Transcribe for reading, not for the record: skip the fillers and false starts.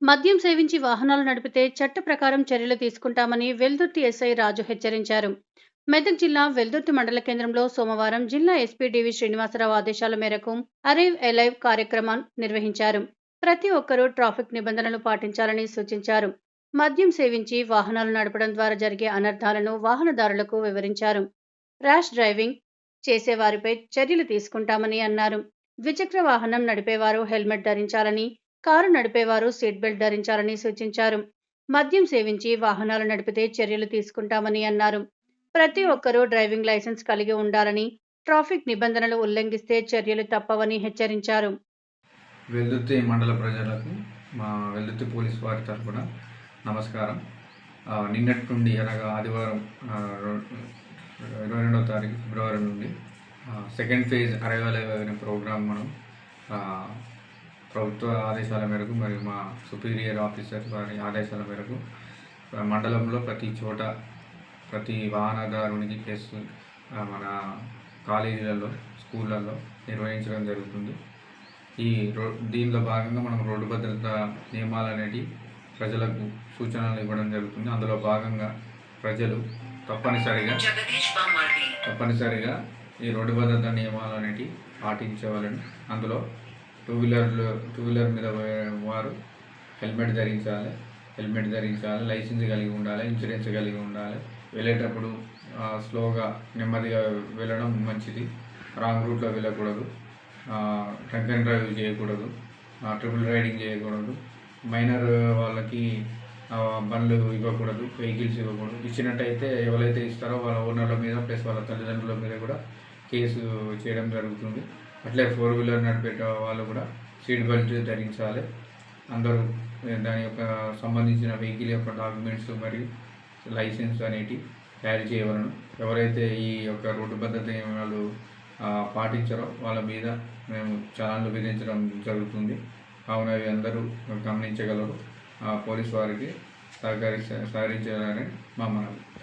మద్యం సేవించి వాహనాలు నడిపితే చట్ట ప్రకారం చర్యలు తీసుకుంటామని వెల్దుర్తి ఎస్ఐ రాజు హెచ్చరించారు. మెదక్ జిల్లా వెల్దుర్తి మండల కేంద్రంలో సోమవారం జిల్లా ఎస్పీ డివి శ్రీనివాసరావు ఆదేశాల మేరకు అరైవ్ ఎలైవ్ కార్యక్రమం నిర్వహించారు. ప్రతి ఒక్కరూ ట్రాఫిక్ నిబంధనలు పాటించాలని సూచించారు. మద్యం సేవించి వాహనాలు నడపడం ద్వారా జరిగే అనర్థాలను వాహనదారులకు వివరించారు. ర్యాష్ డ్రైవింగ్ చేసేవారిపై చర్యలు తీసుకుంటామని అన్నారు. ద్విచక్ర వాహనం నడిపేవారు హెల్మెట్ ధరించాలని, కారు నడిపేవారు సీట్ బెల్ట్ ధరించాలని సూచించారు. మద్యం సేవించి వాహనాలు నడిపితే చర్యలు తీసుకుంటామని అన్నారు. ప్రతి ఒక్కరూ డ్రైవింగ్ లైసెన్స్ కలిగి ఉండాలని, ట్రాఫిక్ నిబంధనలు ఉల్లంఘిస్తే చర్యలు తప్పవని హెచ్చరించారు. వెల్దుర్తి మండల ప్రజలకు మా వెల్దుర్తి పోలీస్ వారి తరఫున నమస్కారం. నిన్నటి నుండి అనగా ఆదివారం 22వ తారీఖు ఫిబ్రవరి నుండి సెకండ్ ఫేజ్ అరైవల్ అనే ప్రోగ్రాం మనం ప్రభుత్వ ఆదేశాల మేరకు మరియు మా సుపీరియర్ ఆఫీసర్ వారి ఆదేశాల మేరకు మండలంలో ప్రతి చోట ప్రతి వాహనదారునికి ప్లస్ మన కాలేజీలలో స్కూళ్ళల్లో నిర్వహించడం జరుగుతుంది. దీనిలో భాగంగా మనం రోడ్డు భద్రత నియమాలు అనేవి ప్రజలకు సూచనలు ఇవ్వడం జరుగుతుంది. అందులో భాగంగా ప్రజలు తప్పనిసరిగా ఈ రోడ్డు భద్రత నియమాలు అనేవి పాటించవాలని, అందులో టూ వీలర్ మీద వారు హెల్మెట్ ధరించాలి, లైసెన్స్ కలిగి ఉండాలి, ఇన్సూరెన్స్ కలిగి ఉండాలి. వెళ్ళేటప్పుడు స్లోగా నెమ్మదిగా వెళ్ళడం మంచిది. రాంగ్ రూట్లో వెళ్ళకూడదు, డ్రంక్ అండ్ డ్రైవ్ చేయకూడదు, ట్రిపుల్ రైడింగ్ చేయకూడదు, మైనర్ వాళ్ళకి బండ్లు ఇవ్వకూడదు, వెహికల్స్ ఇవ్వకూడదు. ఇచ్చినట్టయితే ఎవరైతే ఇస్తారో వాళ్ళ ఓనర్ల మీద ప్లస్ వాళ్ళ తల్లిదండ్రుల మీద కూడా కేసు చేయడం జరుగుతుంది. అట్లే 4 వీలర్ నడిపే వాళ్ళు కూడా సీట్ బెల్ట్ ధరించాలి. అందరూ దాని యొక్క సంబంధించిన వెహికల్ యొక్క డాక్యుమెంట్స్ మరియు లైసెన్స్ అనేటివి క్యారీ చేయవలను. ఎవరైతే ఈ యొక్క రోడ్డు భద్రత నియమాలు పాటించారో వాళ్ళ మీద మేము చలాన్లు విధించడం జరుగుతుంది. కావున అవి అందరూ గమనించగలరు. పోలీసు వారికి సహకరించాలని మా మనవి.